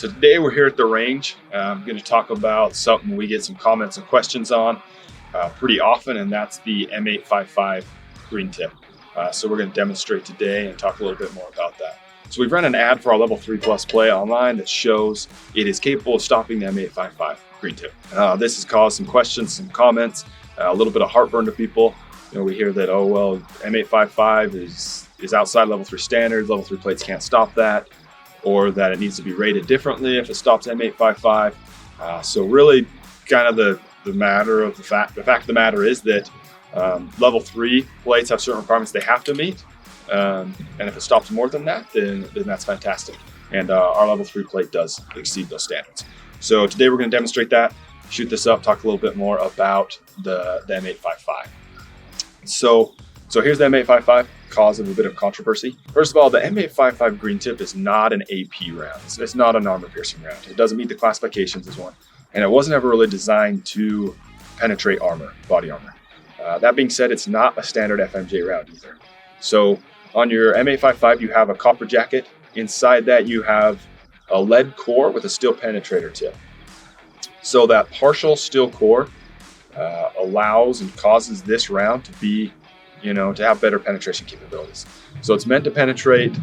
So today we're here at the range. I'm going to talk about something we get some comments and questions on pretty often, and that's the M855 Green Tip. So we're going to demonstrate today and talk a little bit more about that. So we've run an ad for our Level 3 Plus play online that shows it is capable of stopping the M855 Green Tip. This has caused some questions, some comments, a little bit of heartburn to people. You know, we hear that, oh, well, M855 is outside Level 3 standards, Level 3 plates can't stop that, or that it needs to be rated differently if it stops M855. So really kind of the fact of the matter is that Level 3 plates have certain requirements they have to meet. And if it stops more than that, then that's fantastic. And our Level 3 plate does exceed those standards. So today we're going to demonstrate that, shoot this up, talk a little bit more about the M855. So here's the M855, cause of a bit of controversy. First of all, the M855 Green Tip is not an AP round. It's not an armor-piercing round. It doesn't meet the classifications as one. And it wasn't ever really designed to penetrate armor, body armor. That being said, it's not a standard FMJ round either. So on your M855, you have a copper jacket. Inside that, you have a lead core with a steel penetrator tip. So that partial steel core allows and causes this round to be, to have better penetration capabilities. So it's meant to penetrate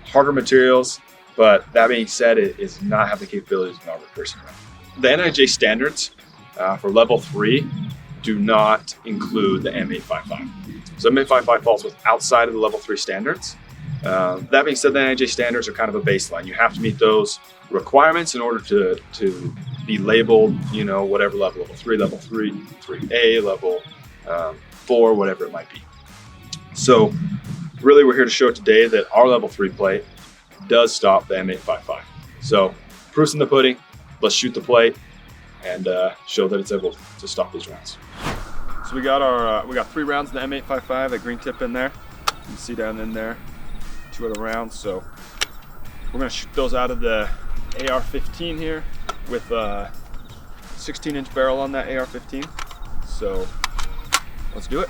harder materials, but that being said, it does not have the capabilities of an armor-piercing round. The NIJ standards for Level 3 do not include the M855. So M855 falls outside of the Level 3 standards. That being said, the NIJ standards are kind of a baseline. You have to meet those requirements in order to be labeled, whatever level 3, 3A, level 4, whatever it might be. So really we're here to show today that our Level 3 plate does stop the M855. So proof's in the pudding. Let's shoot the plate and show that it's able to stop these rounds. So we got 3 rounds in the M855, that Green Tip in there. You can see down in there 2 other rounds. So we're gonna shoot those out of the AR-15 here with a 16-inch barrel on that AR-15. So let's do it.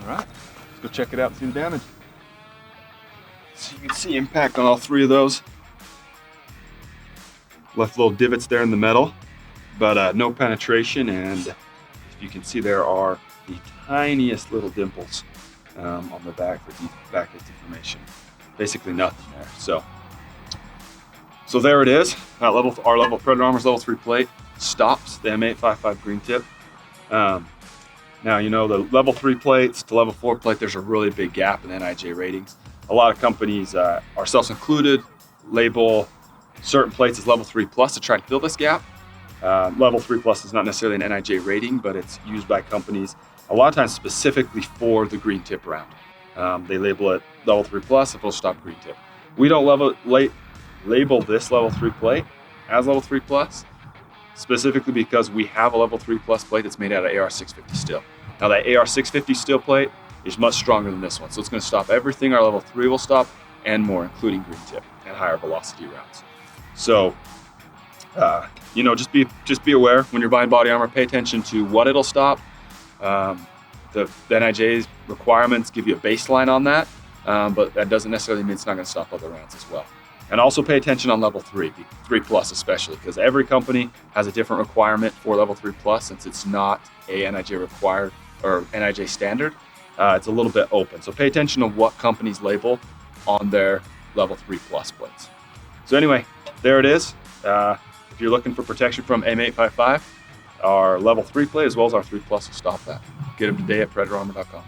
Alright, let's go check it out and see the damage. So you can see impact on all 3 of those. Left little divots there in the metal, but no penetration, and if you can see there are the tiniest little dimples on the back for backlit deformation. Basically nothing there. So there it is. Our Predator Armor's Level 3 plate stops the M855 Green Tip. Now, the Level 3 plates to Level 4 plate, there's a really big gap in NIJ ratings. A lot of companies, ourselves included, label certain plates as Level 3 Plus to try and fill this gap. Level 3 Plus is not necessarily an NIJ rating, but it's used by companies a lot of times specifically for the Green Tip round. They label it Level 3 Plus if it'll stop Green Tip. We don't label this Level 3 plate as Level 3 Plus, specifically because we have a Level 3 Plus plate that's made out of AR-650 steel. Now that AR-650 steel plate is much stronger than this one, so it's going to stop everything our Level 3 will stop and more, including Green Tip and higher velocity rounds. So, just be aware when you're buying body armor. Pay attention to what it'll stop. The NIJ's requirements give you a baseline on that, but that doesn't necessarily mean it's not going to stop other rounds as well. And also pay attention on Level 3 Plus especially, because every company has a different requirement for Level 3 Plus, since it's not a NIJ required or NIJ standard. It's a little bit open. So pay attention to what companies label on their Level 3 Plus plates. So anyway, there it is. If you're looking for protection from M855, our Level 3 plate as well as our 3 Plus will stop that. Get them today at PredatorArmor.com.